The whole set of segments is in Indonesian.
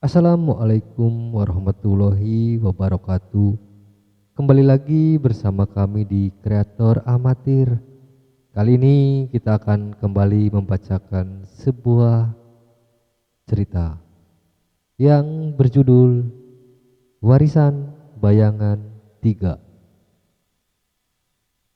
Assalamualaikum warahmatullahi wabarakatuh. Kembali lagi bersama kami di Kreator Amatir. Kali ini kita akan kembali membacakan sebuah cerita yang berjudul Warisan Bayangan 3.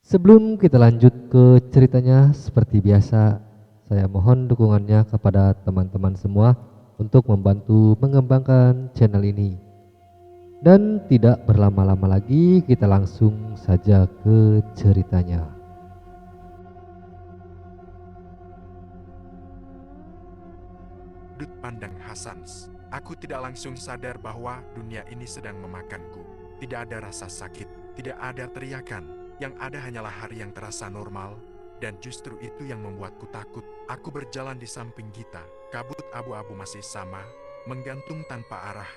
Sebelum kita lanjut ke ceritanya, seperti biasa, saya mohon dukungannya kepada teman-teman semua untuk membantu mengembangkan channel ini. Dan tidak berlama-lama lagi, kita langsung saja ke ceritanya. Sudut pandang Hasans. Aku tidak langsung sadar bahwa dunia ini sedang memakanku. Tidak ada rasa sakit, tidak ada teriakan. Yang ada hanyalah hari yang terasa normal, dan justru itu yang membuatku takut. Aku berjalan di samping Gita. Kabut abu-abu masih sama, menggantung tanpa arah,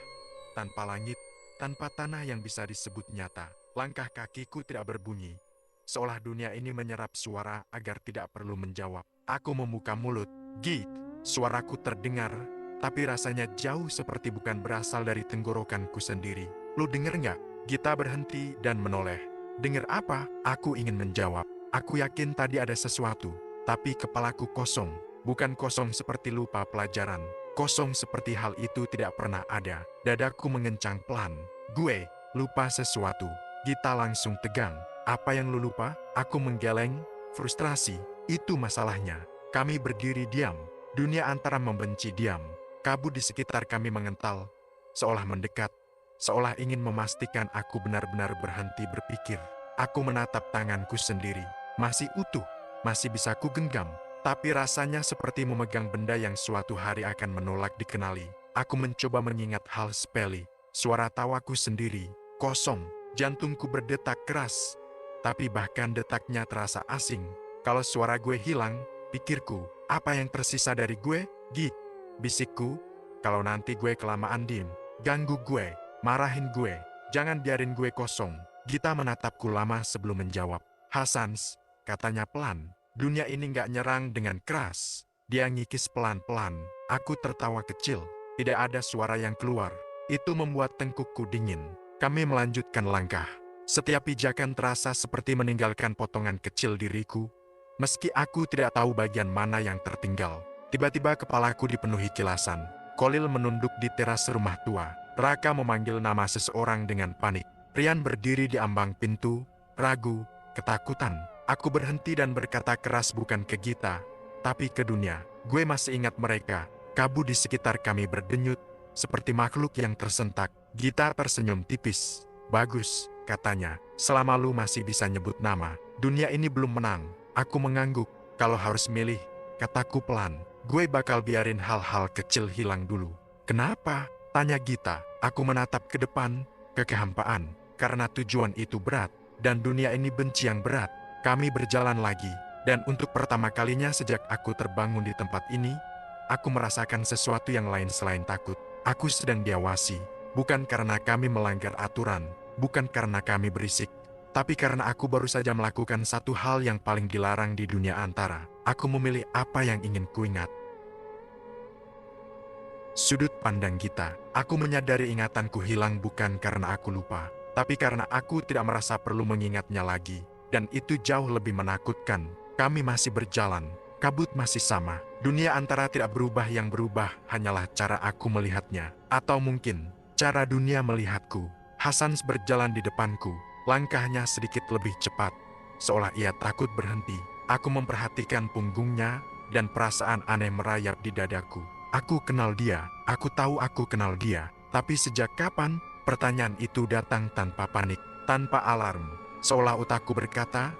tanpa langit, tanpa tanah yang bisa disebut nyata. Langkah kakiku tidak berbunyi, seolah dunia ini menyerap suara agar tidak perlu menjawab. Aku membuka mulut. Git, suaraku terdengar, tapi rasanya jauh seperti bukan berasal dari tenggorokanku sendiri. Lu denger nggak? Gita berhenti dan menoleh. Dengar apa? Aku ingin menjawab. Aku yakin tadi ada sesuatu, tapi kepalaku kosong. Bukan kosong seperti lupa pelajaran. Kosong seperti hal itu tidak pernah ada. Dadaku mengencang pelan. Gue lupa sesuatu. Gita langsung tegang. Apa yang lu lupa? Aku menggeleng, frustrasi. Itu masalahnya. Kami berdiri diam. Dunia antara membenci diam. Kabut di sekitar kami mengental, seolah mendekat, seolah ingin memastikan aku benar-benar berhenti berpikir. Aku menatap tanganku sendiri. Masih utuh, masih bisa ku genggam, tapi rasanya seperti memegang benda yang suatu hari akan menolak dikenali. Aku mencoba mengingat hal sepele. Suara tawaku sendiri, kosong. Jantungku berdetak keras, tapi bahkan detaknya terasa asing. Kalau suara gue hilang, pikirku, apa yang tersisa dari gue? Git, bisikku, kalau nanti gue kelamaan diem, ganggu gue, marahin gue, jangan biarin gue kosong. Gita menatapku lama sebelum menjawab. Hasans, katanya pelan, dunia ini gak nyerang dengan keras. Dia ngikis pelan-pelan. Aku tertawa kecil, tidak ada suara yang keluar. Itu membuat tengkukku dingin. Kami melanjutkan langkah. Setiap pijakan terasa seperti meninggalkan potongan kecil diriku. Meski aku tidak tahu bagian mana yang tertinggal. Tiba-tiba kepalaku dipenuhi kilasan. Kolil menunduk di teras rumah tua. Raka memanggil nama seseorang dengan panik. Rian berdiri di ambang pintu, ragu, ketakutan. Aku berhenti dan berkata keras bukan ke Gita, tapi ke dunia. Gue masih ingat mereka. Kabut di sekitar kami berdenyut, seperti makhluk yang tersentak. Gita tersenyum tipis. Bagus, katanya. Selama lu masih bisa nyebut nama, dunia ini belum menang. Aku mengangguk. Kalau harus milih, kataku pelan, gue bakal biarin hal-hal kecil hilang dulu. Kenapa? Tanya Gita. Aku menatap ke depan, ke kehampaan. Karena tujuan itu berat, dan dunia ini benci yang berat. Kami berjalan lagi, dan untuk pertama kalinya sejak aku terbangun di tempat ini, aku merasakan sesuatu yang lain selain takut. Aku sedang diawasi, bukan karena kami melanggar aturan, bukan karena kami berisik, tapi karena aku baru saja melakukan satu hal yang paling dilarang di dunia antara. Aku memilih apa yang ingin kuingat. Sudut pandang Gita. Aku menyadari ingatanku hilang bukan karena aku lupa, tapi karena aku tidak merasa perlu mengingatnya lagi. Dan itu jauh lebih menakutkan. Kami masih berjalan, kabut masih sama. Dunia antara tidak berubah, yang berubah hanyalah cara aku melihatnya. Atau mungkin, cara dunia melihatku. Hasans berjalan di depanku, langkahnya sedikit lebih cepat, seolah ia takut berhenti. Aku memperhatikan punggungnya, dan perasaan aneh merayap di dadaku. Aku kenal dia, aku tahu aku kenal dia. Tapi sejak kapan? Pertanyaan itu datang tanpa panik, tanpa alarm. Seolah otakku berkata,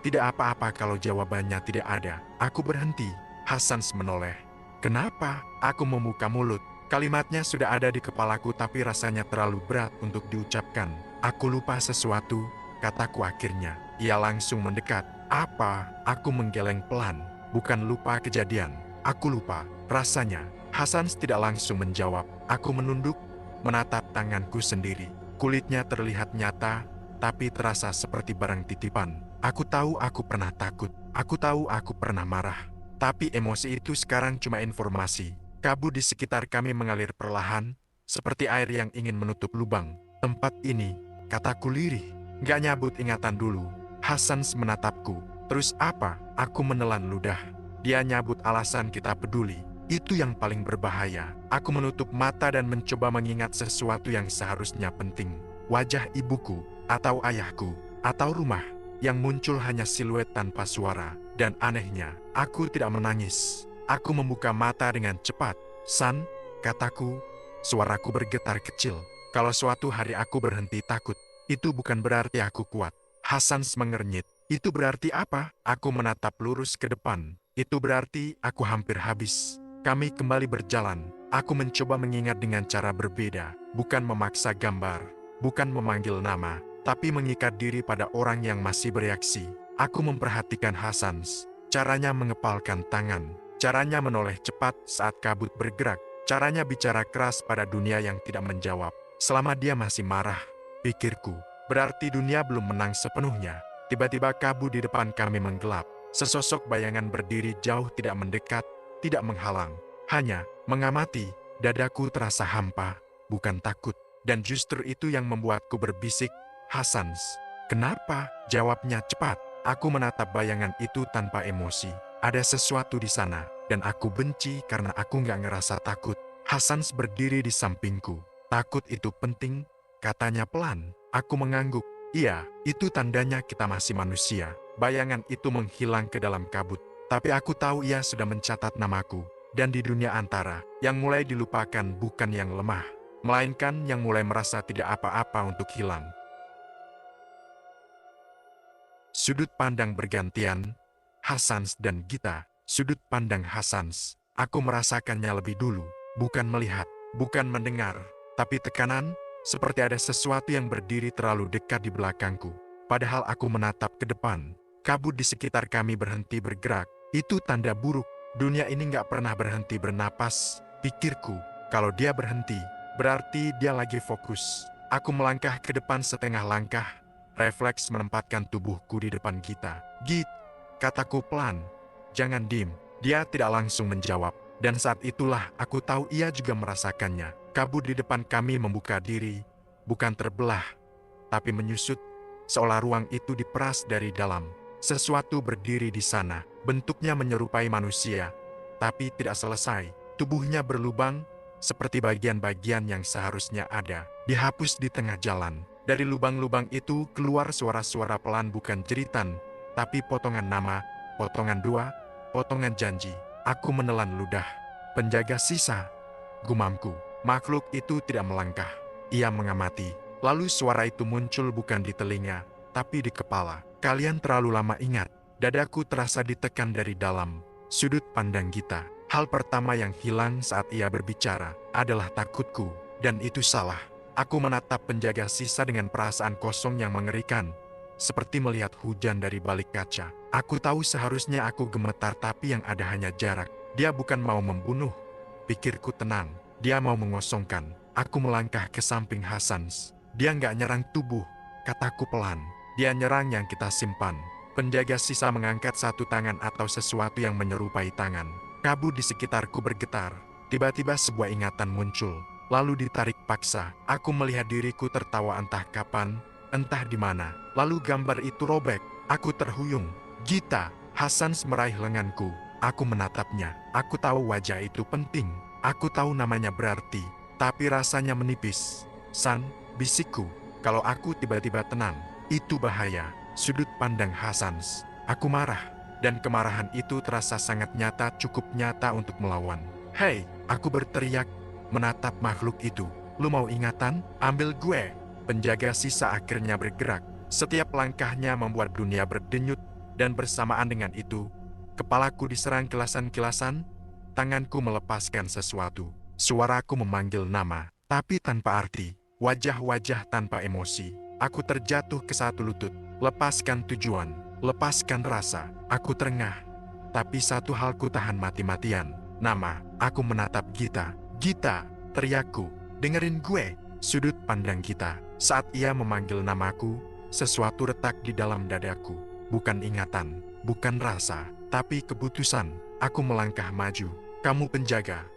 tidak apa-apa kalau jawabannya tidak ada. Aku berhenti. Hasans menoleh. Kenapa? Aku membuka mulut. Kalimatnya sudah ada di kepalaku tapi rasanya terlalu berat untuk diucapkan. Aku lupa sesuatu, kataku akhirnya. Ia langsung mendekat. Apa? Aku menggeleng pelan. Bukan lupa kejadian. Aku lupa rasanya. Hasans tidak langsung menjawab. Aku menunduk, menatap tanganku sendiri. Kulitnya terlihat nyata, tapi terasa seperti barang titipan. Aku tahu aku pernah takut. Aku tahu aku pernah marah. Tapi emosi itu sekarang cuma informasi. Kabut di sekitar kami mengalir perlahan, seperti air yang ingin menutup lubang. Tempat ini, kataku lirih. Gak nyabut ingatan dulu. Hasans menatapku. Terus apa? Aku menelan ludah. Dia nyabut alasan kita peduli. Itu yang paling berbahaya. Aku menutup mata dan mencoba mengingat sesuatu yang seharusnya penting. Wajah ibuku, atau ayahku, atau rumah, yang muncul hanya siluet tanpa suara. Dan anehnya, aku tidak menangis. Aku membuka mata dengan cepat. San, kataku, suaraku bergetar kecil. Kalau suatu hari aku berhenti takut, itu bukan berarti aku kuat. Hasans mengernyit. Itu berarti apa? Aku menatap lurus ke depan. Itu berarti aku hampir habis. Kami kembali berjalan. Aku mencoba mengingat dengan cara berbeda. Bukan memaksa gambar, bukan memanggil nama, tapi mengikat diri pada orang yang masih bereaksi. Aku memperhatikan Hasans. Caranya mengepalkan tangan. Caranya menoleh cepat saat kabut bergerak. Caranya bicara keras pada dunia yang tidak menjawab. Selama dia masih marah, pikirku, berarti dunia belum menang sepenuhnya. Tiba-tiba kabut di depan kami menggelap. Sesosok bayangan berdiri jauh, tidak mendekat, tidak menghalang. Hanya mengamati. Dadaku terasa hampa, bukan takut. Dan justru itu yang membuatku berbisik, Hasans. Kenapa? Jawabnya cepat. Aku menatap bayangan itu tanpa emosi. Ada sesuatu di sana, dan aku benci karena aku nggak ngerasa takut. Hasans berdiri di sampingku. Takut itu penting, katanya pelan. Aku mengangguk. Iya, itu tandanya kita masih manusia. Bayangan itu menghilang ke dalam kabut. Tapi aku tahu ia sudah mencatat namaku. Dan di dunia antara, yang mulai dilupakan bukan yang lemah, melainkan yang mulai merasa tidak apa-apa untuk hilang. Sudut pandang bergantian, Hasans dan Gita. Sudut pandang Hasans. Aku merasakannya lebih dulu. Bukan melihat, bukan mendengar, tapi tekanan, seperti ada sesuatu yang berdiri terlalu dekat di belakangku. Padahal aku menatap ke depan. Kabut di sekitar kami berhenti bergerak. Itu tanda buruk. Dunia ini nggak pernah berhenti bernapas. Pikirku, kalau dia berhenti, berarti dia lagi fokus. Aku melangkah ke depan setengah langkah. Refleks menempatkan tubuhku di depan Gita. Git, kataku pelan. Jangan dim. Dia tidak langsung menjawab. Dan saat itulah aku tahu ia juga merasakannya. Kabut di depan kami membuka diri. Bukan terbelah, tapi menyusut. Seolah ruang itu diperas dari dalam. Sesuatu berdiri di sana. Bentuknya menyerupai manusia. Tapi tidak selesai. Tubuhnya berlubang, seperti bagian-bagian yang seharusnya ada. Dihapus di tengah jalan. Dari lubang-lubang itu keluar suara-suara pelan, bukan jeritan, tapi potongan nama, potongan doa, potongan janji. Aku menelan ludah. Penjaga sisa, gumamku. Makhluk itu tidak melangkah. Ia mengamati. Lalu suara itu muncul bukan di telinga, tapi di kepala. Kalian terlalu lama ingat. Dadaku terasa ditekan dari dalam. Sudut pandang Gita. Hal pertama yang hilang saat ia berbicara adalah takutku. Dan itu salah. Aku menatap penjaga sisa dengan perasaan kosong yang mengerikan. Seperti melihat hujan dari balik kaca. Aku tahu seharusnya aku gemetar, tapi yang ada hanya jarak. Dia bukan mau membunuh. Pikirku tenang. Dia mau mengosongkan. Aku melangkah ke samping Hasans. Dia nggak nyerang tubuh, kataku pelan. Dia nyerang yang kita simpan. Penjaga sisa mengangkat satu tangan atau sesuatu yang menyerupai tangan. Kabut di sekitarku bergetar. Tiba-tiba sebuah ingatan muncul. Lalu ditarik paksa. Aku melihat diriku tertawa entah kapan, entah di mana. Lalu gambar itu robek. Aku terhuyung. Gita, Hasans meraih lenganku. Aku menatapnya. Aku tahu wajah itu penting. Aku tahu namanya berarti. Tapi rasanya menipis. San, bisikku. Kalau aku tiba-tiba tenang, itu bahaya. Sudut pandang Hasans. Aku marah. Dan kemarahan itu terasa sangat nyata, cukup nyata untuk melawan. Hei, aku berteriak. Menatap makhluk itu. Lu mau ingatan? Ambil gue. Penjaga sisa akhirnya bergerak. Setiap langkahnya membuat dunia berdenyut. Dan bersamaan dengan itu, kepalaku diserang kilasan-kilasan. Tanganku melepaskan sesuatu. Suaraku memanggil nama, tapi tanpa arti. Wajah-wajah tanpa emosi. Aku terjatuh ke satu lutut. Lepaskan tujuan. Lepaskan rasa. Aku terengah. Tapi satu hal ku tahan mati-matian. Nama. Aku menatap Gita. Gita, teriakku, dengerin gue. Sudut pandang Gita. Saat ia memanggil namaku, sesuatu retak di dalam dadaku. Bukan ingatan, bukan rasa, tapi keputusan. Aku melangkah maju. Kamu penjaga.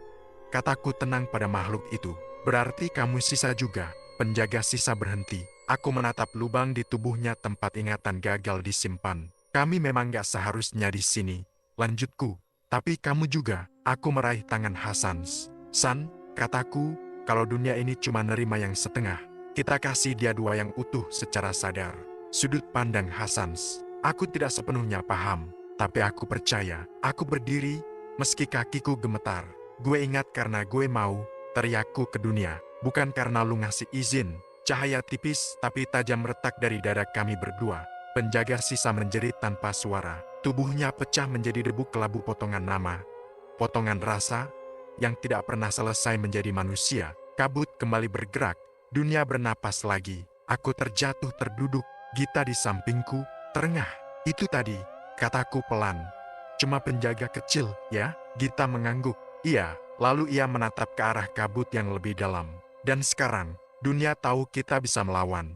Kataku tenang pada makhluk itu. Berarti kamu sisa juga. Penjaga sisa berhenti. Aku menatap lubang di tubuhnya tempat ingatan gagal disimpan. Kami memang gak seharusnya di sini. Lanjutku. Tapi kamu juga. Aku meraih tangan Hasans. San, kataku, kalau dunia ini cuma nerima yang setengah, kita kasih dia dua yang utuh secara sadar. Sudut pandang Hasans. Aku tidak sepenuhnya paham, tapi aku percaya. Aku berdiri, meski kakiku gemetar. Gue ingat karena gue mau, teriakku ke dunia. Bukan karena lu ngasih izin. Cahaya tipis tapi tajam retak dari dada kami berdua. Penjaga sisa menjerit tanpa suara. Tubuhnya pecah menjadi debu kelabu potongan nama. Potongan rasa yang tidak pernah selesai menjadi manusia. Kabut kembali bergerak. Dunia bernapas lagi. Aku terjatuh terduduk. Gita di sampingku, terengah. Itu tadi, kataku pelan. Cuma penjaga kecil, ya? Gita mengangguk. Iya, lalu ia menatap ke arah kabut yang lebih dalam. Dan sekarang, dunia tahu kita bisa melawan.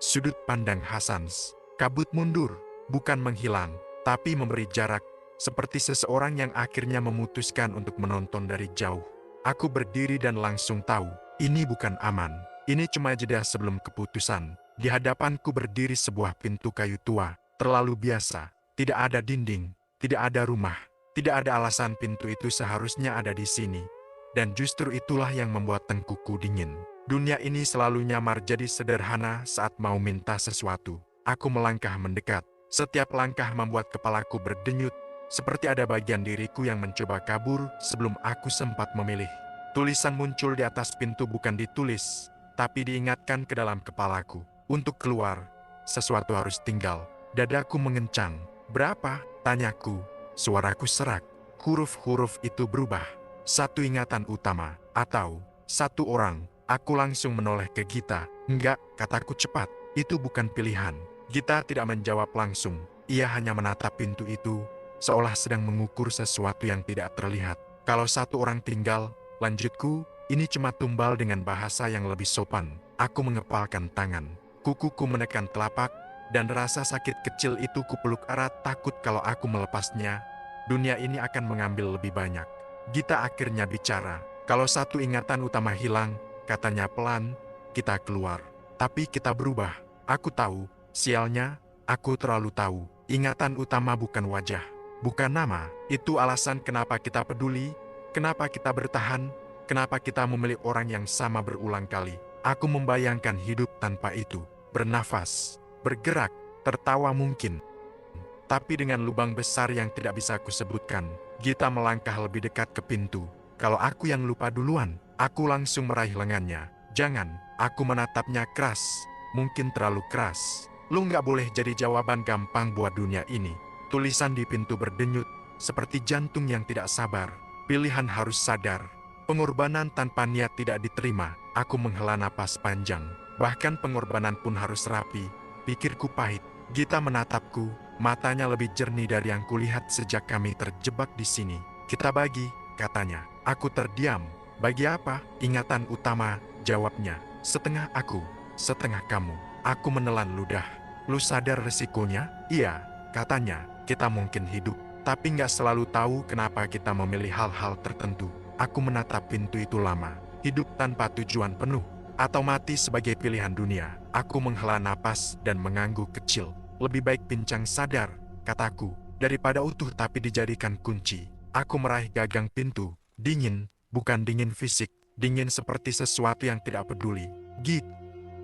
Sudut pandang Hasans. Kabut mundur, bukan menghilang, tapi memberi jarak. Seperti seseorang yang akhirnya memutuskan untuk menonton dari jauh. Aku berdiri dan langsung tahu, ini bukan aman. Ini cuma jeda sebelum keputusan. Di hadapanku berdiri sebuah pintu kayu tua, terlalu biasa. Tidak ada dinding, tidak ada rumah, tidak ada alasan pintu itu seharusnya ada di sini. Dan justru itulah yang membuat tengkuku dingin. Dunia ini selalu nyamar jadi sederhana saat mau minta sesuatu. Aku melangkah mendekat. Setiap langkah membuat kepalaku berdenyut, seperti ada bagian diriku yang mencoba kabur sebelum aku sempat memilih. Tulisan muncul di atas pintu bukan ditulis, tapi diingatkan ke dalam kepalaku. Untuk keluar, sesuatu harus tinggal. Dadaku mengencang. Berapa? Tanyaku. Suaraku serak. Huruf-huruf itu berubah. Satu ingatan utama, atau satu orang. Aku langsung menoleh ke Gita. Enggak, kataku cepat. Itu bukan pilihan. Gita tidak menjawab langsung. Ia hanya menatap pintu itu, seolah sedang mengukur sesuatu yang tidak terlihat. Kalau satu orang tinggal, lanjutku, ini cuma tumbal dengan bahasa yang lebih sopan. Aku mengepalkan tangan. Kukuku menekan telapak, dan rasa sakit kecil itu kupeluk erat takut kalau aku melepasnya, dunia ini akan mengambil lebih banyak. Gita akhirnya bicara. Kalau satu ingatan utama hilang, katanya pelan, kita keluar. Tapi kita berubah. Aku tahu, sialnya, aku terlalu tahu. Ingatan utama bukan wajah, bukan nama. Itu alasan kenapa kita peduli, kenapa kita bertahan, kenapa kita memilih orang yang sama berulang kali. Aku membayangkan hidup tanpa itu. Bernafas, bergerak, tertawa mungkin. Tapi dengan lubang besar yang tidak bisa aku sebutkan. Gita melangkah lebih dekat ke pintu. Kalau aku yang lupa duluan, aku langsung meraih lengannya. Jangan, aku menatapnya keras. Mungkin terlalu keras. Lu nggak boleh jadi jawaban gampang buat dunia ini. Tulisan di pintu berdenyut, seperti jantung yang tidak sabar. Pilihan harus sadar. Pengorbanan tanpa niat tidak diterima. Aku menghela napas panjang. Bahkan pengorbanan pun harus rapi. Pikirku pahit. Gita menatapku, matanya lebih jernih dari yang kulihat sejak kami terjebak di sini. Kita bagi, katanya. Aku terdiam. Bagi apa? Ingatan utama, jawabnya. Setengah aku, setengah kamu. Aku menelan ludah. Lu sadar resikonya? Iya, katanya. Kita mungkin hidup, tapi nggak selalu tahu kenapa kita memilih hal-hal tertentu. Aku menatap pintu itu lama. Hidup tanpa tujuan penuh, atau mati sebagai pilihan dunia. Aku menghela napas dan mengangguk kecil. Lebih baik pincang sadar, kataku, daripada utuh tapi dijadikan kunci. Aku meraih gagang pintu. Dingin, bukan dingin fisik. Dingin seperti sesuatu yang tidak peduli. Git,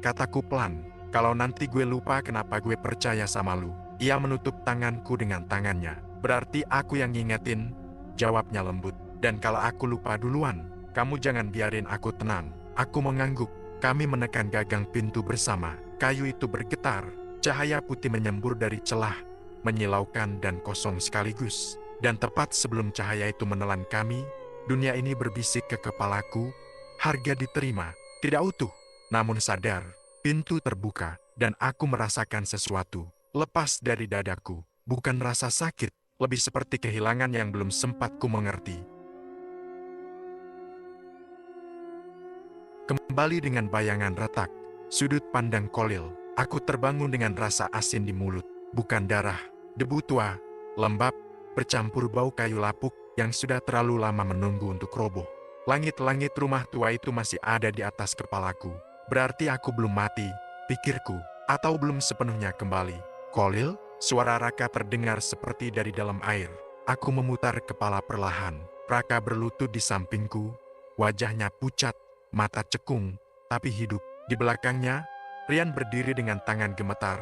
kataku pelan. Kalau nanti gue lupa kenapa gue percaya sama lu. Ia menutup tanganku dengan tangannya. Berarti aku yang ngingetin, jawabnya lembut. Dan kalau aku lupa duluan, kamu jangan biarin aku tenang. Aku mengangguk. Kami menekan gagang pintu bersama. Kayu itu bergetar. Cahaya putih menyembur dari celah, menyilaukan dan kosong sekaligus. Dan tepat sebelum cahaya itu menelan kami, dunia ini berbisik ke kepalaku. Harga diterima, tidak utuh, namun sadar. Pintu terbuka, dan aku merasakan sesuatu. Lepas dari dadaku, bukan rasa sakit, lebih seperti kehilangan yang belum sempat ku mengerti. Kembali dengan bayangan retak, sudut pandang Kolil, aku terbangun dengan rasa asin di mulut. Bukan darah, debu tua, lembab, bercampur bau kayu lapuk, yang sudah terlalu lama menunggu untuk roboh. Langit-langit rumah tua itu masih ada di atas kepalaku. Berarti aku belum mati, pikirku, atau belum sepenuhnya kembali. Kolil, suara Raka terdengar seperti dari dalam air. Aku memutar kepala perlahan. Raka berlutut di sampingku, wajahnya pucat, mata cekung, tapi hidup. Di belakangnya, Rian berdiri dengan tangan gemetar,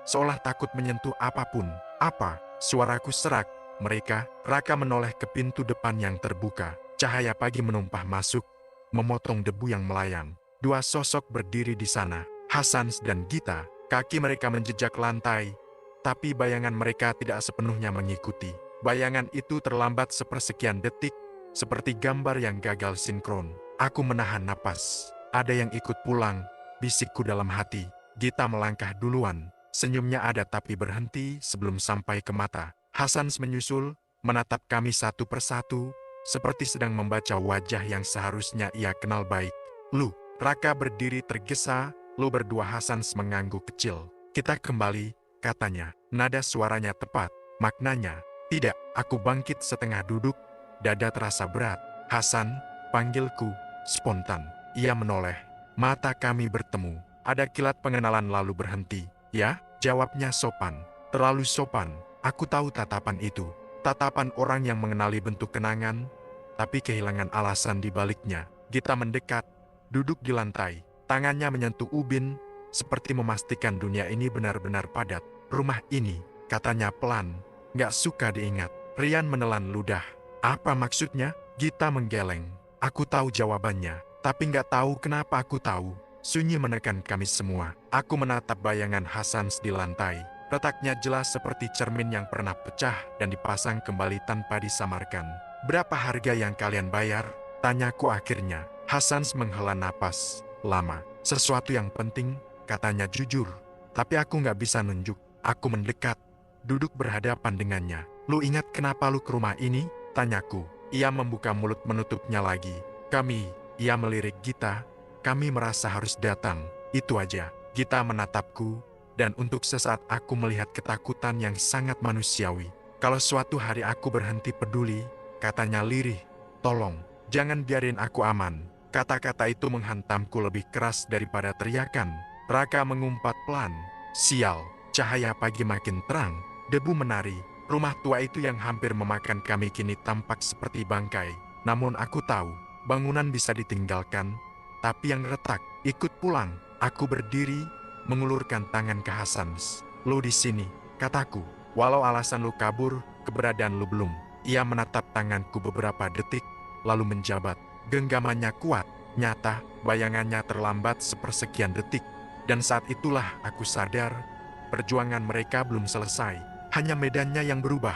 seolah takut menyentuh apapun. Apa? Suaraku serak. Mereka, Raka menoleh ke pintu depan yang terbuka. Cahaya pagi menumpah masuk, memotong debu yang melayang. Dua sosok berdiri di sana, Hasans dan Gita. Kaki mereka menjejak lantai, tapi bayangan mereka tidak sepenuhnya mengikuti. Bayangan itu terlambat sepersekian detik, seperti gambar yang gagal sinkron. Aku menahan napas. Ada yang ikut pulang, bisikku dalam hati. Gita melangkah duluan. Senyumnya ada tapi berhenti sebelum sampai ke mata. Hasans menyusul, menatap kami satu persatu, seperti sedang membaca wajah yang seharusnya ia kenal baik. Lu, Raka berdiri tergesa, lu berdua. Hasans mengangguk kecil. Kita kembali, katanya. Nada suaranya tepat, maknanya. Tidak, aku bangkit setengah duduk, dada terasa berat. Hasan, panggilku, spontan. Ia menoleh. Mata kami bertemu. Ada kilat pengenalan lalu berhenti. Ya, jawabnya sopan. Terlalu sopan. Aku tahu tatapan itu. Tatapan orang yang mengenali bentuk kenangan, tapi kehilangan alasan di baliknya. Gita mendekat, duduk di lantai. Tangannya menyentuh ubin, seperti memastikan dunia ini benar-benar padat. Rumah ini, katanya pelan, gak suka diingat. Rian menelan ludah. Apa maksudnya? Gita menggeleng. Aku tahu jawabannya, tapi gak tahu kenapa aku tahu. Sunyi menekan kami semua. Aku menatap bayangan Hasans di lantai. Letaknya jelas seperti cermin yang pernah pecah dan dipasang kembali tanpa disamarkan. Berapa harga yang kalian bayar? Tanyaku akhirnya. Hasans menghela napas lama. Sesuatu yang penting, katanya jujur. Tapi aku gak bisa nunjuk. Aku mendekat, duduk berhadapan dengannya. Lu ingat kenapa lu ke rumah ini? Tanyaku. Ia membuka mulut menutupnya lagi. Ia melirik Gita. Kami merasa harus datang. Itu aja. Gita menatapku. Dan untuk sesaat aku melihat ketakutan yang sangat manusiawi. Kalau suatu hari aku berhenti peduli, katanya lirih, tolong, jangan biarin aku aman. Kata-kata itu menghantamku lebih keras daripada teriakan. Raka mengumpat pelan. Sial, cahaya pagi makin terang, debu menari. Rumah tua itu yang hampir memakan kami kini tampak seperti bangkai. Namun aku tahu, bangunan bisa ditinggalkan, tapi yang retak, ikut pulang. Aku berdiri, mengulurkan tangan ke Hasans. Lu di sini, kataku. Walau alasan lu kabur, keberadaan lu belum. Ia menatap tanganku beberapa detik, lalu menjabat. Genggamannya kuat, nyata, bayangannya terlambat sepersekian detik. Dan saat itulah aku sadar, perjuangan mereka belum selesai. Hanya medannya yang berubah.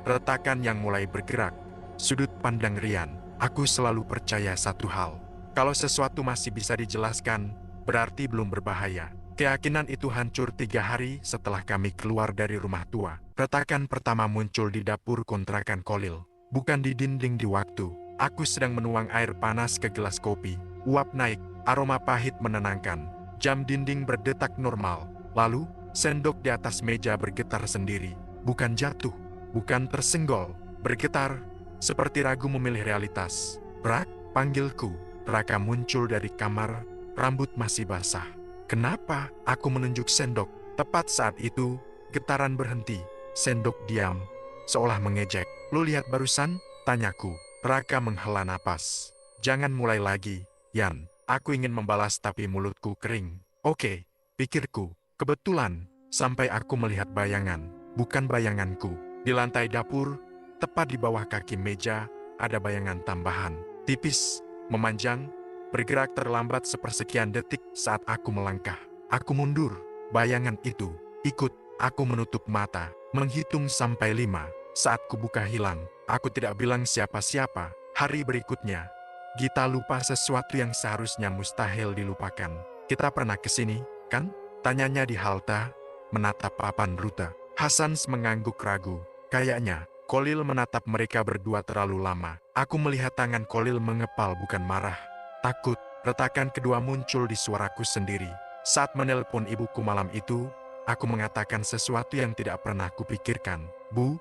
Retakan yang mulai bergerak. Sudut pandang Rian. Aku selalu percaya satu hal. Kalau sesuatu masih bisa dijelaskan, berarti belum berbahaya. Keyakinan itu hancur 3 hari setelah kami keluar dari rumah tua. Retakan pertama muncul di dapur kontrakan Kolil. Bukan di dinding di waktu. Aku sedang menuang air panas ke gelas kopi. Uap naik, aroma pahit menenangkan. Jam dinding berdetak normal. Lalu, sendok di atas meja bergetar sendiri. Bukan jatuh, bukan tersenggol. Bergetar, seperti ragu memilih realitas. Rak, panggilku. Raka muncul dari kamar, rambut masih basah. Kenapa? Aku menunjuk sendok. Tepat saat itu, getaran berhenti. Sendok diam, seolah mengejek. Lu lihat barusan? Tanyaku. Raka menghela napas. Jangan mulai lagi, Yan. Aku ingin membalas tapi mulutku kering. Oke, pikirku. Kebetulan, sampai aku melihat bayangan. Bukan bayanganku. Di lantai dapur, tepat di bawah kaki meja, ada bayangan tambahan. Tipis, memanjang, bergerak terlambat sepersekian detik saat aku melangkah. Aku mundur. Bayangan itu ikut. Aku menutup mata, menghitung sampai 5. Saat kubuka hilang. Aku tidak bilang siapa-siapa. Hari berikutnya, Gita lupa sesuatu yang seharusnya mustahil dilupakan. Kita pernah kesini, kan? Tanyanya di halte, menatap papan rute. Hasans mengangguk ragu. Kayaknya, Kolil menatap mereka berdua terlalu lama. Aku melihat tangan Kolil mengepal bukan marah. Takut. Retakan kedua muncul di suaraku sendiri. Saat menelpon ibuku malam itu, Aku mengatakan sesuatu yang tidak pernah kupikirkan. Bu,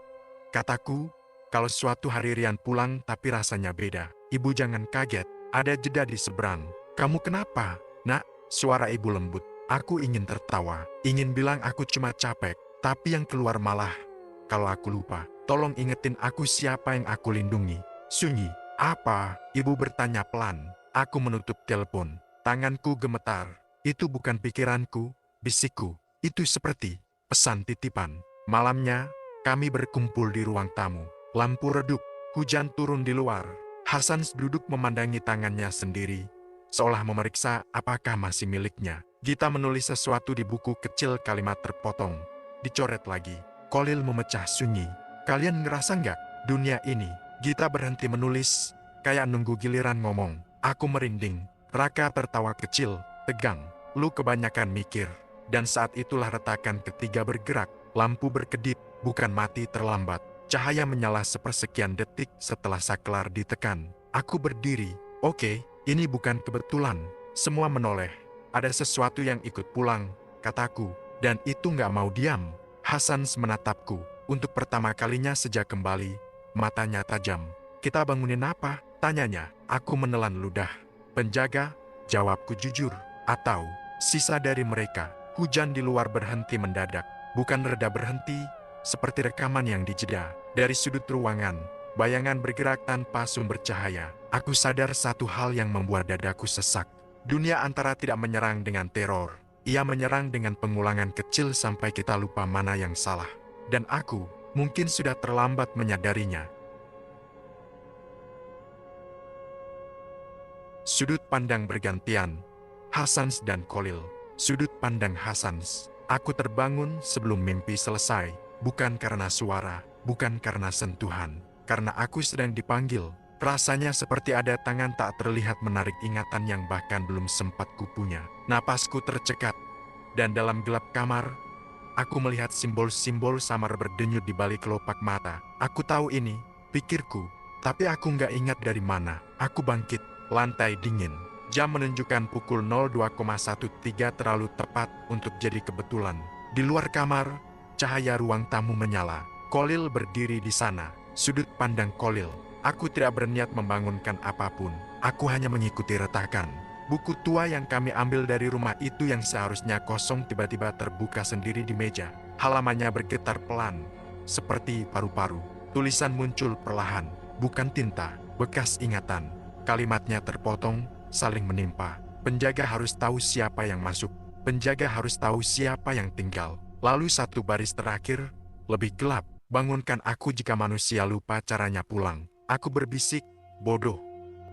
kataku, kalau suatu hari Rian pulang tapi rasanya beda. Ibu jangan kaget, ada jeda di seberang. Kamu kenapa? Nak, suara ibu lembut. Aku ingin tertawa, ingin bilang aku cuma capek, tapi yang keluar malah, kalau aku lupa, tolong ingetin aku siapa yang aku lindungi. Sunyi, apa? Ibu bertanya pelan. Aku menutup telepon. Tanganku gemetar. Itu bukan pikiranku, bisikku. Itu seperti pesan titipan. Malamnya, kami berkumpul di ruang tamu. Lampu redup, hujan turun di luar. Hasan duduk memandangi tangannya sendiri, seolah memeriksa apakah masih miliknya. Gita menulis sesuatu di buku kecil, kalimat terpotong. Dicoret lagi. Kolil memecah sunyi. Kalian ngerasa nggak? Dunia ini. Gita berhenti menulis, kayak nunggu giliran ngomong. Aku merinding. Raka tertawa kecil, tegang. Lu kebanyakan mikir. Dan saat itulah retakan ketiga bergerak. Lampu berkedip, bukan mati terlambat. Cahaya menyala sepersekian detik setelah saklar ditekan. Aku berdiri. Oke, ini bukan kebetulan. Semua menoleh. Ada sesuatu yang ikut pulang, kataku. Dan itu nggak mau diam. Hasan menatapku. Untuk pertama kalinya sejak kembali, matanya tajam. Kita bangunin apa? Tanyanya. Aku menelan ludah. Penjaga, jawabku jujur. Atau, sisa dari mereka. Hujan di luar berhenti mendadak. Bukan reda berhenti, seperti rekaman yang dijeda. Dari sudut ruangan, bayangan bergerak tanpa sumber cahaya. Aku sadar satu hal yang membuat dadaku sesak. Dunia antara tidak menyerang dengan teror. Ia menyerang dengan pengulangan kecil sampai kita lupa mana yang salah. Dan aku, mungkin sudah terlambat menyadarinya. Sudut pandang bergantian. Hasans dan Kolil. Sudut pandang Hasans. Aku terbangun sebelum mimpi selesai. Bukan karena suara, bukan karena sentuhan. Karena aku sedang dipanggil. Rasanya seperti ada tangan tak terlihat menarik ingatan yang bahkan belum sempat kupunya. Napasku tercekat. Dan dalam gelap kamar, aku melihat simbol-simbol samar berdenyut di balik kelopak mata. Aku tahu ini, pikirku. Tapi aku nggak ingat dari mana. Aku bangkit, lantai dingin. Jam menunjukkan pukul 02,13 terlalu tepat untuk jadi kebetulan. Di luar kamar, cahaya ruang tamu menyala. Kolil berdiri di sana. Sudut pandang Kolil. Aku tidak berniat membangunkan apapun. Aku hanya mengikuti retakan. Buku tua yang kami ambil dari rumah itu yang seharusnya kosong tiba-tiba terbuka sendiri di meja. Halamannya bergetar pelan, seperti paru-paru. Tulisan muncul perlahan, bukan tinta, bekas ingatan. Kalimatnya terpotong, saling menimpa. Penjaga harus tahu siapa yang masuk. Penjaga harus tahu siapa yang tinggal. Lalu satu baris terakhir, lebih gelap. Bangunkan aku jika manusia lupa caranya pulang. Aku berbisik, bodoh.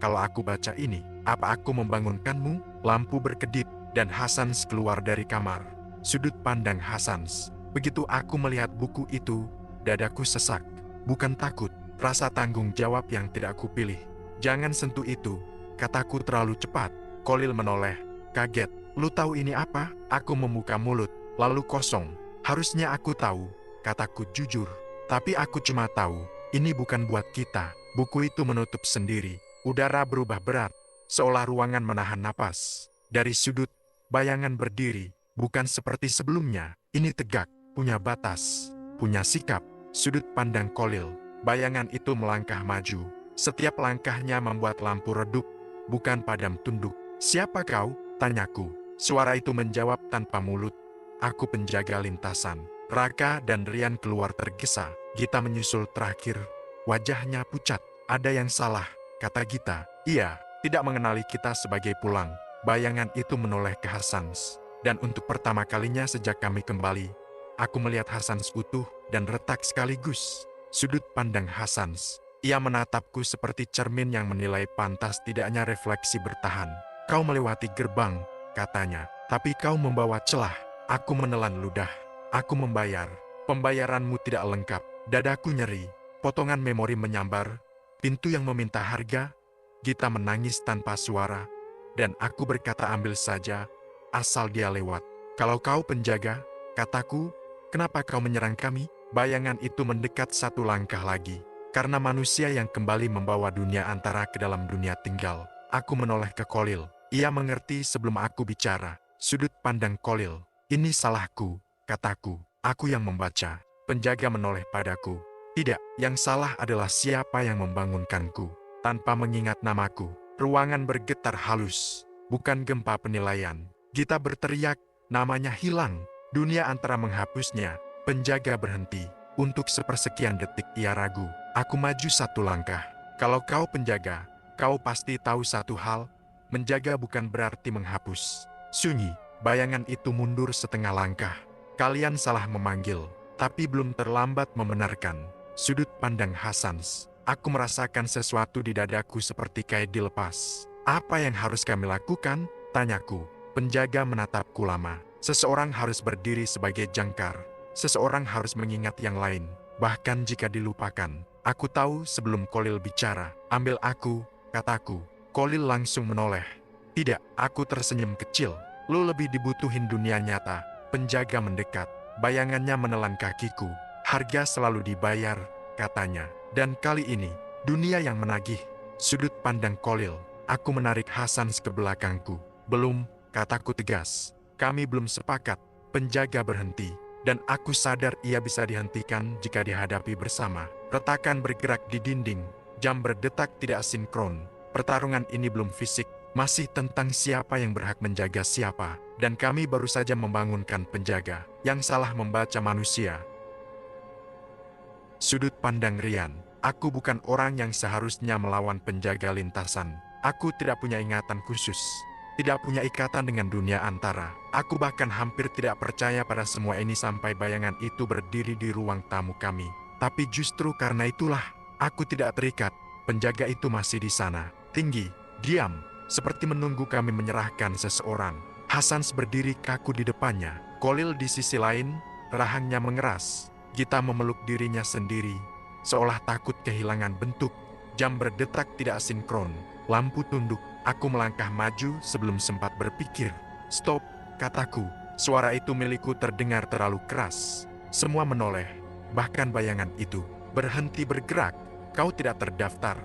Kalau aku baca ini, apa aku membangunkanmu? Lampu berkedip, dan Hasans keluar dari kamar. Sudut pandang Hasans. Begitu aku melihat buku itu, dadaku sesak. Bukan takut, rasa tanggung jawab yang tidak kupilih. Jangan sentuh itu, kataku terlalu cepat. Kolil menoleh, kaget. Lu tahu ini apa? Aku membuka mulut, lalu kosong. Harusnya aku tahu, kataku jujur. Tapi aku cuma tahu, ini bukan buat kita. Buku itu menutup sendiri. Udara berubah berat, seolah ruangan menahan napas. Dari sudut, bayangan berdiri, bukan seperti sebelumnya. Ini tegak, punya batas, punya sikap. Sudut pandang Kolil, bayangan itu melangkah maju. Setiap langkahnya membuat lampu redup, bukan padam tunduk. Siapa kau? Tanyaku. Suara itu menjawab tanpa mulut. Aku penjaga lintasan. Raka dan Rian keluar tergesa. Gita menyusul terakhir. Wajahnya pucat. Ada yang salah, kata Gita. Iya, tidak mengenali kita sebagai pulang. Bayangan itu menoleh ke Hasans. Dan untuk pertama kalinya sejak kami kembali, aku melihat Hasans utuh dan retak sekaligus. Sudut pandang Hasans. Ia menatapku seperti cermin yang menilai pantas tidaknya refleksi bertahan. Kau melewati gerbang, katanya. Tapi kau membawa celah. Aku menelan ludah. Aku membayar. Pembayaranmu tidak lengkap. Dadaku nyeri. Potongan memori menyambar. Pintu yang meminta harga. Gita menangis tanpa suara. Dan aku berkata ambil saja, asal dia lewat. Kalau kau penjaga, kataku, kenapa kau menyerang kami? Bayangan itu mendekat satu langkah lagi. Karena manusia yang kembali membawa dunia antara ke dalam dunia tinggal. Aku menoleh ke Kolil. Ia mengerti sebelum aku bicara. Sudut pandang Kolil. Ini salahku. kataku. Aku yang membaca. Penjaga menoleh padaku. Tidak, yang salah adalah siapa yang membangunkanku. Tanpa mengingat namaku, ruangan bergetar halus. Bukan gempa penilaian. Gita berteriak, namanya hilang. Dunia antara menghapusnya. Penjaga berhenti. Untuk sepersekian detik ia ragu. Aku maju satu langkah. Kalau kau penjaga, kau pasti tahu satu hal. Menjaga bukan berarti menghapus. Sunyi, bayangan itu mundur setengah langkah. Kalian salah memanggil, tapi belum terlambat membenarkan. Sudut pandang Hasans. Aku merasakan sesuatu di dadaku seperti kain dilepas. Apa yang harus kami lakukan? Tanyaku. Penjaga menatapku lama. Seseorang harus berdiri sebagai jangkar. Seseorang harus mengingat yang lain. Bahkan jika dilupakan. Aku tahu sebelum Kolil bicara. Ambil aku, kataku. Kolil langsung menoleh. Tidak, aku tersenyum kecil. Lu lebih dibutuhin dunia nyata. Penjaga mendekat. Bayangannya menelan kakiku. Harga selalu dibayar, katanya. Dan kali ini, dunia yang menagih. Sudut pandang Kolil. Aku menarik Hasans ke belakangku. Belum, kataku tegas. Kami belum sepakat. Penjaga berhenti. Dan aku sadar ia bisa dihentikan jika dihadapi bersama. Retakan bergerak di dinding. Jam berdetak tidak sinkron. Pertarungan ini belum fisik. Masih tentang siapa yang berhak menjaga siapa. Dan kami baru saja membangunkan penjaga. Yang salah membaca manusia. Sudut pandang Rian. Aku bukan orang yang seharusnya melawan penjaga lintasan. Aku tidak punya ingatan khusus. Tidak punya ikatan dengan dunia antara. Aku bahkan hampir tidak percaya pada semua ini sampai bayangan itu berdiri di ruang tamu kami. Tapi justru karena itulah, aku tidak terikat. Penjaga itu masih di sana. Tinggi, diam, seperti menunggu kami menyerahkan seseorang. Hasans berdiri kaku di depannya. Kolil di sisi lain, rahangnya mengeras. Gita memeluk dirinya sendiri, seolah takut kehilangan bentuk. Jam berdetak tidak sinkron. Lampu tunduk. Aku melangkah maju sebelum sempat berpikir. Stop, kataku. Suara itu milikku terdengar terlalu keras. Semua menoleh. Bahkan bayangan itu berhenti bergerak. Kau tidak terdaftar,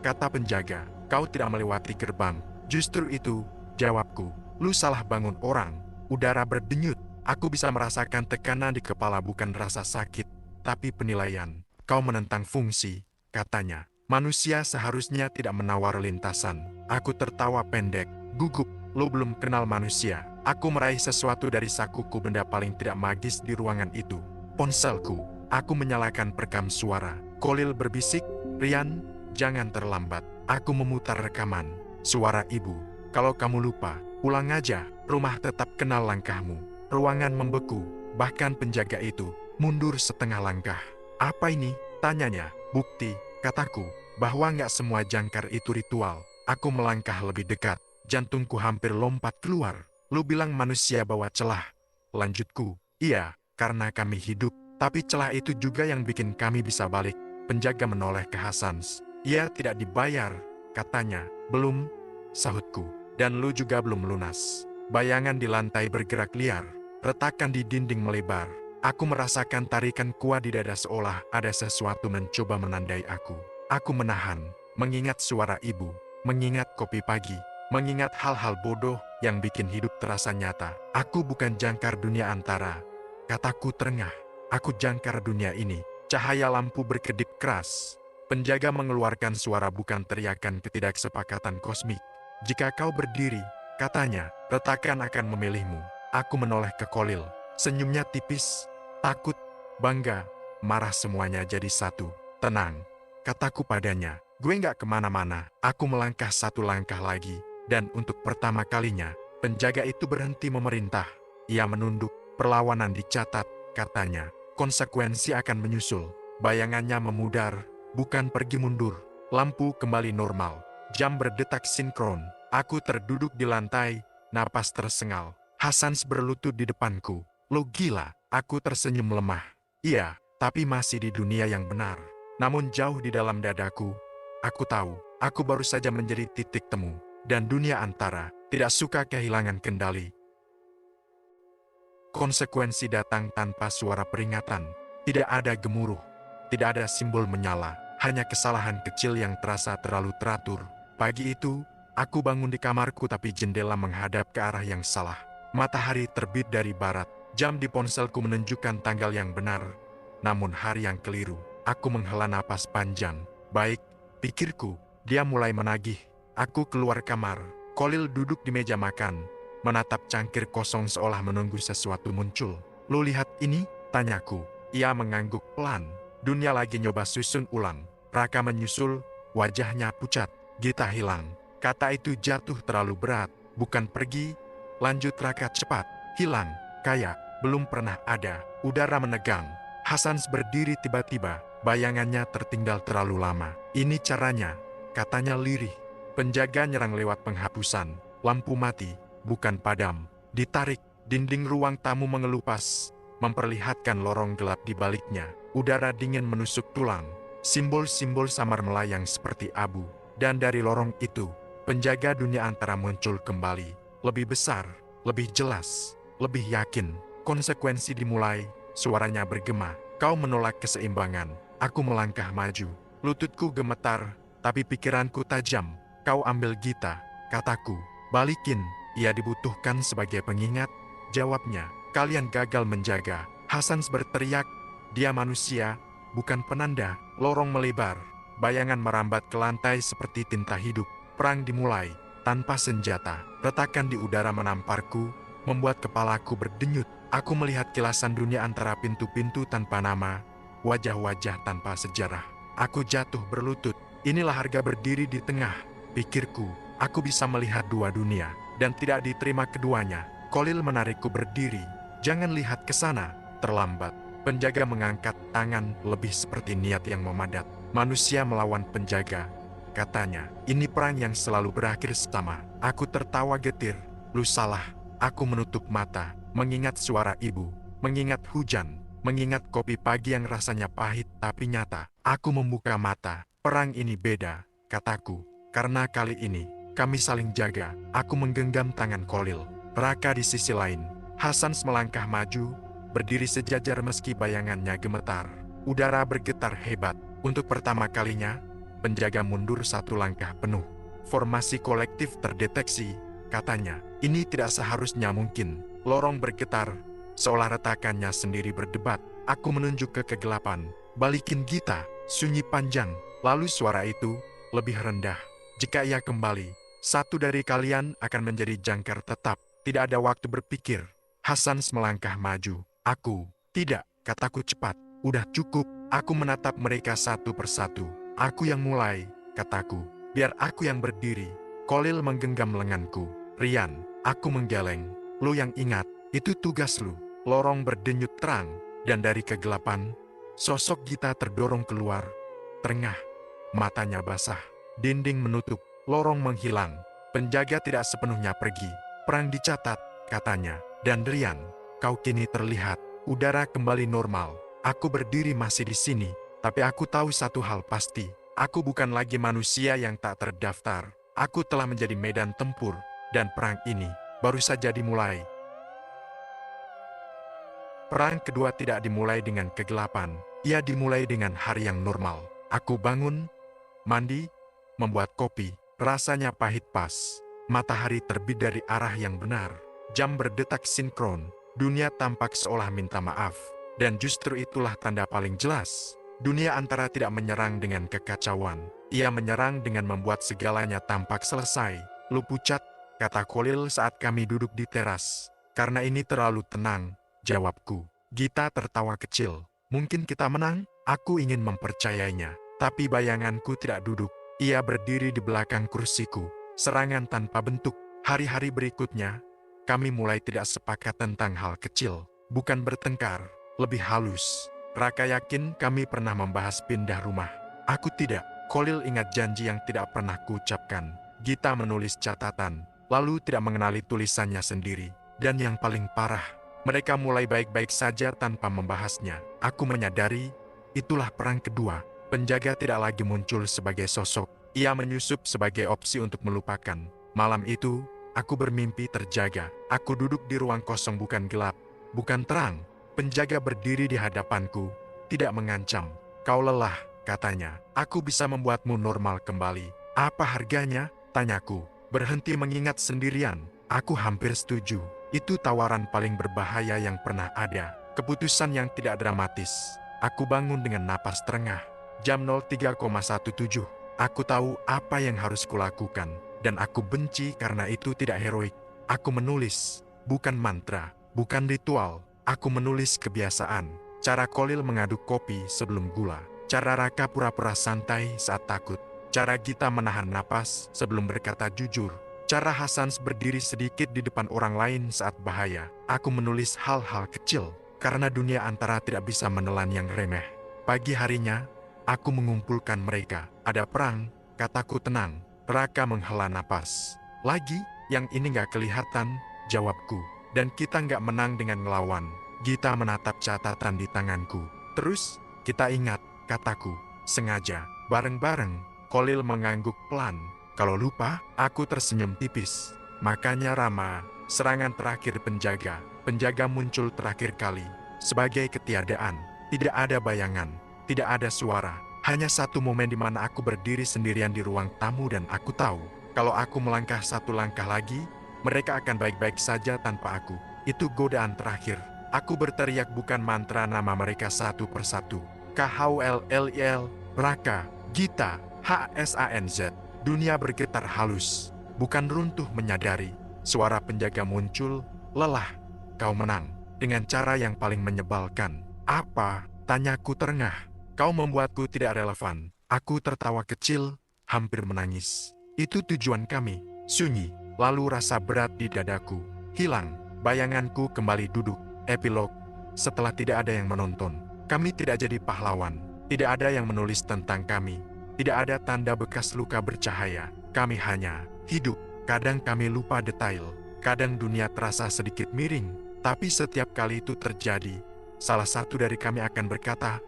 kata penjaga. Kau tidak melewati gerbang. Justru itu, jawabku. Lu salah bangun orang. Udara berdenyut. Aku bisa merasakan tekanan di kepala, bukan rasa sakit, tapi penilaian. Kau menentang fungsi, katanya. Manusia seharusnya tidak menawar lintasan. Aku tertawa pendek, gugup. Lu belum kenal manusia. Aku meraih sesuatu dari sakuku, benda paling tidak magis di ruangan itu. Ponselku. Aku menyalakan perekam suara. Kolil berbisik, Rian, jangan terlambat. Aku memutar rekaman. Suara ibu. Kalau kamu lupa, ulang aja. Rumah tetap kenal langkahmu. Ruangan membeku. Bahkan penjaga itu mundur setengah langkah. Apa ini? Tanyanya. Bukti, kataku, bahwa nggak semua jangkar itu ritual. Aku melangkah lebih dekat. Jantungku hampir lompat keluar. Lu bilang manusia bawa celah. Lanjutku. Iya, karena kami hidup. Tapi celah itu juga yang bikin kami bisa balik. Penjaga menoleh ke Hasans. Ia tidak dibayar, katanya. Belum, sahutku. Dan lu juga belum lunas. Bayangan di lantai bergerak liar. Retakan di dinding melebar. Aku merasakan tarikan kuat di dada, seolah ada sesuatu mencoba menandai aku. Aku menahan, mengingat suara ibu, mengingat kopi pagi, mengingat hal-hal bodoh yang bikin hidup terasa nyata. Aku bukan jangkar dunia antara, kataku terengah. Aku jangkar dunia ini. Cahaya lampu berkedip keras. Penjaga mengeluarkan suara, bukan teriakan ketidaksepakatan kosmik. Jika kau berdiri, katanya, retakan akan memilihmu. Aku menoleh ke Kolil. Senyumnya tipis. Takut, bangga, marah, semuanya jadi satu. Tenang, kataku padanya. Gue nggak kemana-mana. Aku melangkah satu langkah lagi. Dan untuk pertama kalinya, penjaga itu berhenti memerintah. Ia menunduk. Perlawanan dicatat, katanya. Konsekuensi akan menyusul. Bayangannya memudar, bukan pergi mundur. Lampu kembali normal. Jam berdetak sinkron. Aku terduduk di lantai, napas tersengal. Hasans berlutut di depanku. Lo gila, aku tersenyum lemah. Iya, tapi masih di dunia yang benar. Namun jauh di dalam dadaku, aku tahu, aku baru saja menjadi titik temu. Dan dunia antara tidak suka kehilangan kendali. Konsekuensi datang tanpa suara peringatan. Tidak ada gemuruh, tidak ada simbol menyala. Hanya kesalahan kecil yang terasa terlalu teratur. Pagi itu, aku bangun di kamarku, tapi jendela menghadap ke arah yang salah. Matahari terbit dari barat. Jam di ponselku menunjukkan tanggal yang benar, namun hari yang keliru. Aku menghela napas panjang. Baik, pikirku. Dia mulai menagih. Aku keluar kamar. Khalil duduk di meja makan, menatap cangkir kosong seolah menunggu sesuatu muncul. "Lu lihat ini?" tanyaku. Ia mengangguk pelan. Dunia lagi nyoba susun ulang. Raka menyusul, wajahnya pucat. "Gita hilang." Kata itu jatuh terlalu berat. "Bukan pergi," lanjut Raka cepat. "Hilang, kayak belum pernah ada." Udara menegang. Hasans berdiri tiba-tiba. Bayangannya tertinggal terlalu lama. "Ini caranya," katanya lirih. Penjaga nyerang lewat penghapusan. Lampu mati, bukan padam. Ditarik, dinding ruang tamu mengelupas, memperlihatkan lorong gelap di baliknya. Udara dingin menusuk tulang. Simbol-simbol samar melayang seperti abu. Dan dari lorong itu, penjaga dunia antara muncul kembali. Lebih besar, lebih jelas, lebih yakin. Konsekuensi dimulai, suaranya bergema. "Kau menolak keseimbangan." Aku melangkah maju. Lututku gemetar, tapi pikiranku tajam. "Kau ambil Gita," kataku. "Balikin." "Ia dibutuhkan sebagai pengingat," jawabnya. "Kalian gagal menjaga." Hasans berteriak. "Dia manusia, bukan penanda." Lorong melebar. Bayangan merambat ke lantai seperti tinta hidup. Perang dimulai, tanpa senjata. Retakan di udara menamparku, membuat kepalaku berdenyut. Aku melihat kilasan dunia antara pintu-pintu tanpa nama, wajah-wajah tanpa sejarah. Aku jatuh berlutut. Inilah harga berdiri di tengah. Pikirku, aku bisa melihat dua dunia, dan tidak diterima keduanya. Khalil menarikku berdiri. "Jangan lihat ke sana, terlambat." Penjaga mengangkat tangan lebih seperti niat yang memadat. "Manusia melawan penjaga," katanya. "Ini perang yang selalu berakhir sama." Aku tertawa getir. "Lu salah." Aku menutup mata, mengingat suara ibu, mengingat hujan, mengingat kopi pagi yang rasanya pahit tapi nyata. Aku membuka mata. "Perang ini beda," kataku. "Karena kali ini, kami saling jaga." Aku menggenggam tangan Khalil. Raka di sisi lain. Hasans melangkah maju, berdiri sejajar meski bayangannya gemetar. Udara bergetar hebat. Untuk pertama kalinya, penjaga mundur satu langkah penuh. "Formasi kolektif terdeteksi," katanya. "Ini tidak seharusnya mungkin." Lorong bergetar, seolah retakannya sendiri berdebat. Aku menunjuk ke kegelapan. "Balikin Gita." Sunyi panjang. Lalu suara itu, lebih rendah. "Jika ia kembali, satu dari kalian akan menjadi jangkar tetap." Tidak ada waktu berpikir. Hasans melangkah maju. Aku, "Tidak," kataku cepat. "Udah cukup." Aku menatap mereka satu persatu. "Aku yang mulai," kataku. "Biar aku yang berdiri." Khalil menggenggam lenganku. "Rian," aku menggeleng. "Lu yang ingat, itu tugas lu." Lorong berdenyut terang, dan dari kegelapan, sosok Gita terdorong keluar. Terengah, matanya basah. Dinding menutup, lorong menghilang. Penjaga tidak sepenuhnya pergi. "Perang dicatat," katanya. "Dan Rian, kau kini terlihat." Udara kembali normal. Aku berdiri masih di sini, tapi aku tahu satu hal pasti. Aku bukan lagi manusia yang tak terdaftar. Aku telah menjadi medan tempur, dan perang ini baru saja dimulai. Perang kedua tidak dimulai dengan kegelapan. Ia dimulai dengan hari yang normal. Aku bangun, mandi, membuat kopi. Rasanya pahit pas. Matahari terbit dari arah yang benar. Jam berdetak sinkron. Dunia tampak seolah minta maaf. Dan justru itulah tanda paling jelas. Dunia antara tidak menyerang dengan kekacauan. Ia menyerang dengan membuat segalanya tampak selesai. "Lu pucat," kata Khalil saat kami duduk di teras. "Karena ini terlalu tenang," jawabku. Gita tertawa kecil. "Mungkin kita menang?" Aku ingin mempercayainya, tapi bayanganku tidak duduk. Ia berdiri di belakang kursiku. Serangan tanpa bentuk. Hari-hari berikutnya, kami mulai tidak sepakat tentang hal kecil. Bukan bertengkar, lebih halus. Raka yakin kami pernah membahas pindah rumah. Aku tidak. Khalil ingat janji yang tidak pernah kuucapkan. Gita menulis catatan, lalu tidak mengenali tulisannya sendiri. Dan yang paling parah, mereka mulai baik-baik saja tanpa membahasnya. Aku menyadari, itulah perang kedua. Penjaga tidak lagi muncul sebagai sosok. Ia menyusup sebagai opsi untuk melupakan. Malam itu, aku bermimpi terjaga. Aku duduk di ruang kosong bukan gelap, bukan terang. Penjaga berdiri di hadapanku, tidak mengancam. "Kau lelah," katanya. "Aku bisa membuatmu normal kembali." "Apa harganya?" tanyaku. "Berhenti mengingat sendirian." Aku hampir setuju. Itu tawaran paling berbahaya yang pernah ada. Keputusan yang tidak dramatis. Aku bangun dengan napas terengah. Jam 03,17. Aku tahu apa yang harus kulakukan. Dan aku benci karena itu tidak heroik. Aku menulis, bukan mantra, bukan ritual. Aku menulis kebiasaan. Cara Kholil mengaduk kopi sebelum gula. Cara Raka pura-pura santai saat takut. Cara Gita menahan napas sebelum berkata jujur. Cara Hasan berdiri sedikit di depan orang lain saat bahaya. Aku menulis hal-hal kecil, karena dunia antara tidak bisa menelan yang remeh. Pagi harinya, aku mengumpulkan mereka. Ada perang, kataku tenang. Raka menghela napas. Lagi, yang ini gak kelihatan, jawabku. Dan kita gak menang dengan ngelawan. Gita menatap catatan di tanganku. Terus, kita ingat, kataku. Sengaja, bareng-bareng. Kholil mengangguk pelan. Kalau lupa, aku tersenyum tipis. Makanya Rama, serangan terakhir penjaga. Penjaga muncul terakhir kali. Sebagai ketiadaan. Tidak ada bayangan. Tidak ada suara. Hanya satu momen di mana aku berdiri sendirian di ruang tamu dan aku tahu. Kalau aku melangkah satu langkah lagi, mereka akan baik-baik saja tanpa aku. Itu godaan terakhir. Aku berteriak bukan mantra nama mereka satu persatu. KHULLIL, Raka, Gita, HSANZ. Dunia bergetar halus, bukan runtuh menyadari. Suara penjaga muncul, lelah. Kau menang, dengan cara yang paling menyebalkan. Apa? Tanyaku terengah. Kau membuatku tidak relevan. Aku tertawa kecil, hampir menangis. Itu tujuan kami. Sunyi, lalu rasa berat di dadaku. Hilang, bayanganku kembali duduk. Epilog. Setelah tidak ada yang menonton, kami tidak jadi pahlawan. Tidak ada yang menulis tentang kami. Tidak ada tanda bekas luka bercahaya. Kami hanya hidup. Kadang kami lupa detail. Kadang dunia terasa sedikit miring. Tapi setiap kali itu terjadi, salah satu dari kami akan berkata,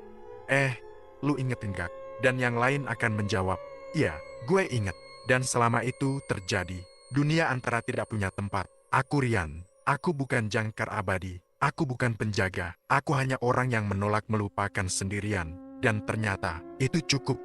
lu inget enggak? Dan yang lain akan menjawab, iya, gue inget. Dan selama itu terjadi, dunia antara tidak punya tempat. Aku Rian. Aku bukan jangkar abadi. Aku bukan penjaga. Aku hanya orang yang menolak melupakan sendirian. Dan ternyata, itu cukup.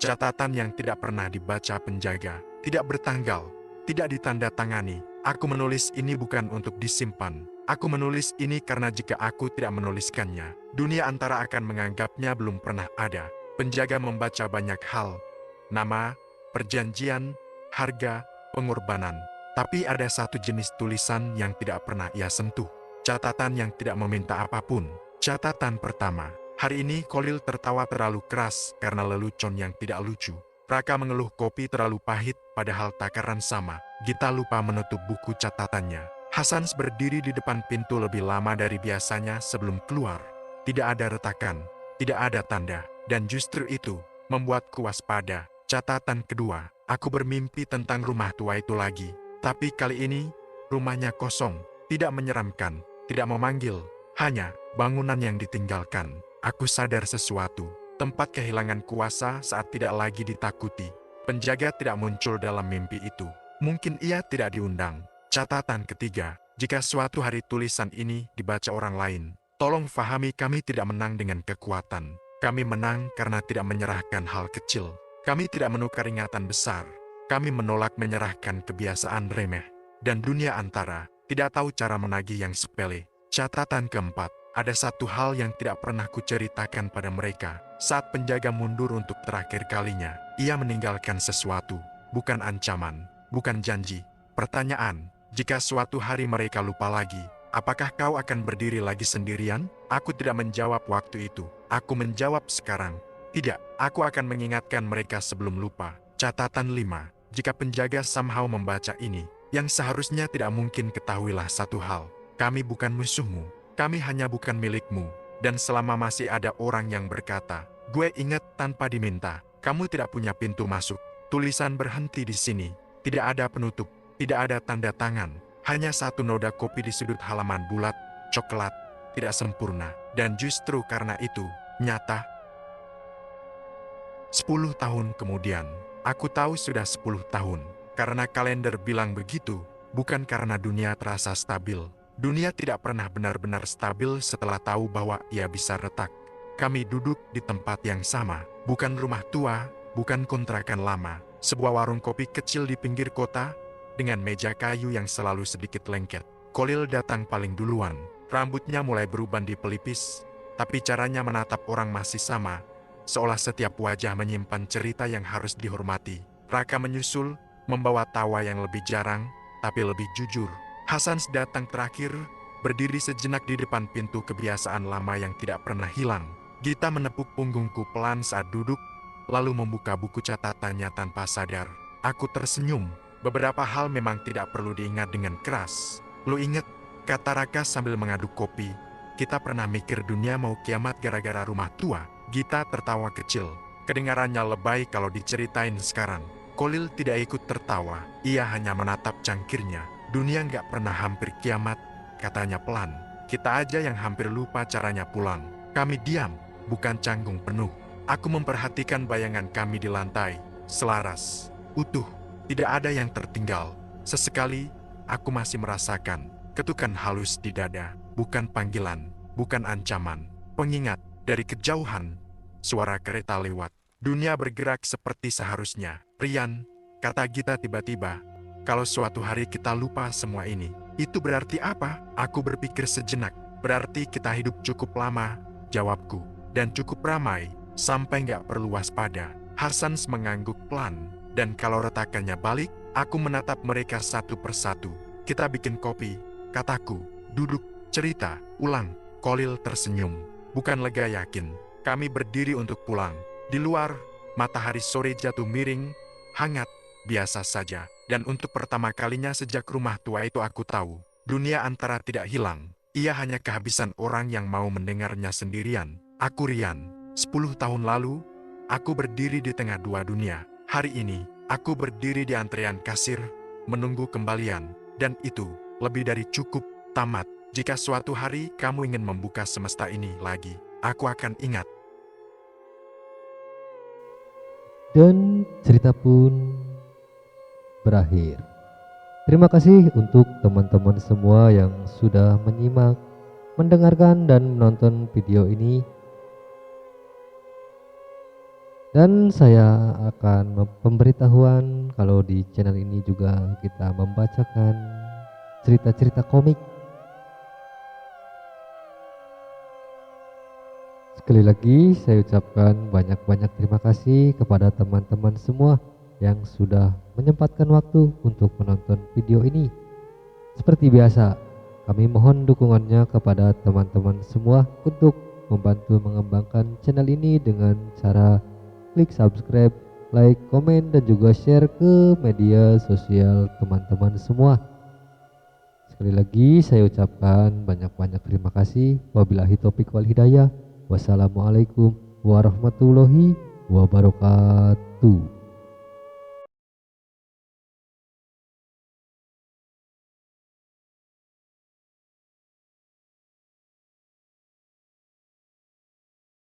Catatan yang tidak pernah dibaca penjaga, tidak bertanggal, tidak ditandatangani. Aku menulis ini bukan untuk disimpan. Aku menulis ini karena jika aku tidak menuliskannya, dunia antara akan menganggapnya belum pernah ada. Penjaga membaca banyak hal. Nama, perjanjian, harga, pengorbanan. Tapi ada satu jenis tulisan yang tidak pernah ia sentuh. Catatan yang tidak meminta apapun. Catatan pertama. Hari ini Kholil tertawa terlalu keras karena lelucon yang tidak lucu. Raka mengeluh kopi terlalu pahit padahal takaran sama. Gita lupa menutup buku catatannya. Hasan berdiri di depan pintu lebih lama dari biasanya sebelum keluar. Tidak ada retakan, tidak ada tanda. Dan justru itu membuatku waspada. Catatan kedua, aku bermimpi tentang rumah tua itu lagi. Tapi kali ini rumahnya kosong, tidak menyeramkan, tidak memanggil. Hanya bangunan yang ditinggalkan. Aku sadar sesuatu, tempat kehilangan kuasa saat tidak lagi ditakuti. Penjaga tidak muncul dalam mimpi itu. Mungkin ia tidak diundang. Catatan ketiga, jika suatu hari tulisan ini dibaca orang lain, tolong fahami kami tidak menang dengan kekuatan. Kami menang karena tidak menyerahkan hal kecil. Kami tidak menukar ingatan besar. Kami menolak menyerahkan kebiasaan remeh. Dan dunia antara tidak tahu cara menagih yang sepele. Catatan keempat. Ada satu hal yang tidak pernah kuceritakan pada mereka. Saat penjaga mundur untuk terakhir kalinya, ia meninggalkan sesuatu. Bukan ancaman, bukan janji. Pertanyaan, jika suatu hari mereka lupa lagi, apakah kau akan berdiri lagi sendirian? Aku tidak menjawab waktu itu. Aku menjawab sekarang. Tidak, aku akan mengingatkan mereka sebelum lupa. Catatan 5. Jika penjaga somehow membaca ini, yang seharusnya tidak mungkin ketahuilah satu hal. Kami bukan musuhmu. Kami hanya bukan milikmu. Dan selama masih ada orang yang berkata, gue ingat tanpa diminta, kamu tidak punya pintu masuk. Tulisan berhenti di sini. Tidak ada penutup, tidak ada tanda tangan. Hanya satu noda kopi di sudut halaman bulat, coklat, tidak sempurna. Dan justru karena itu, nyata. 10 tahun kemudian, aku tahu sudah 10 tahun. Karena kalender bilang begitu, bukan karena dunia terasa stabil. Dunia tidak pernah benar-benar stabil setelah tahu bahwa ia bisa retak. Kami duduk di tempat yang sama, bukan rumah tua, bukan kontrakan lama, sebuah warung kopi kecil di pinggir kota, dengan meja kayu yang selalu sedikit lengket. Kolil datang paling duluan. Rambutnya mulai beruban di pelipis, tapi caranya menatap orang masih sama, seolah setiap wajah menyimpan cerita yang harus dihormati. Raka menyusul, membawa tawa yang lebih jarang, tapi lebih jujur. Hasan datang terakhir, berdiri sejenak di depan pintu kebiasaan lama yang tidak pernah hilang. Gita menepuk punggungku pelan saat duduk, lalu membuka buku catatannya tanpa sadar. Aku tersenyum. Beberapa hal memang tidak perlu diingat dengan keras. Lu inget, kata Raka sambil mengaduk kopi, kita pernah mikir dunia mau kiamat gara-gara rumah tua. Gita tertawa kecil. Kedengarannya lebay kalau diceritain sekarang. Kolil tidak ikut tertawa. Ia hanya menatap cangkirnya. Dunia nggak pernah hampir kiamat, katanya pelan. Kita aja yang hampir lupa caranya pulang. Kami diam, bukan canggung penuh. Aku memperhatikan bayangan kami di lantai. Selaras, utuh, tidak ada yang tertinggal. Sesekali, aku masih merasakan ketukan halus di dada. Bukan panggilan, bukan ancaman. Pengingat, dari kejauhan, suara kereta lewat. Dunia bergerak seperti seharusnya. Rian, kata Gita tiba-tiba, kalau suatu hari kita lupa semua ini, itu berarti apa? Aku berpikir sejenak. Berarti kita hidup cukup lama, jawabku, dan cukup ramai, sampai nggak perlu waspada. Hasan mengangguk pelan, dan kalau retakannya balik, aku menatap mereka satu persatu. Kita bikin kopi, kataku, duduk, cerita, ulang. Kolil tersenyum, bukan lega yakin. Kami berdiri untuk pulang. Di luar, matahari sore jatuh miring, hangat, biasa saja. Dan untuk pertama kalinya sejak rumah tua itu aku tahu, dunia antara tidak hilang. Ia hanya kehabisan orang yang mau mendengarnya sendirian. Aku Rian. 10 tahun lalu, aku berdiri di tengah dua dunia. Hari ini, aku berdiri di antrean kasir, menunggu kembalian. Dan itu, lebih dari cukup, tamat. Jika suatu hari kamu ingin membuka semesta ini lagi, aku akan ingat. Dan cerita pun berakhir. Terima kasih untuk teman-teman semua yang sudah menyimak, mendengarkan dan menonton video ini. Dan saya akan pemberitahuan kalau di channel ini juga kita membacakan cerita-cerita komik. Sekali lagi saya ucapkan banyak-banyak terima kasih kepada teman-teman semua yang sudah menyempatkan waktu untuk menonton video ini. Seperti biasa, kami mohon dukungannya kepada teman-teman semua untuk membantu mengembangkan channel ini dengan cara klik subscribe, like, komen, dan juga share ke media sosial teman-teman semua. Sekali lagi saya ucapkan banyak-banyak terima kasih. Wabillahi taufiq wal hidayah. Wassalamualaikum warahmatullahi wabarakatuh.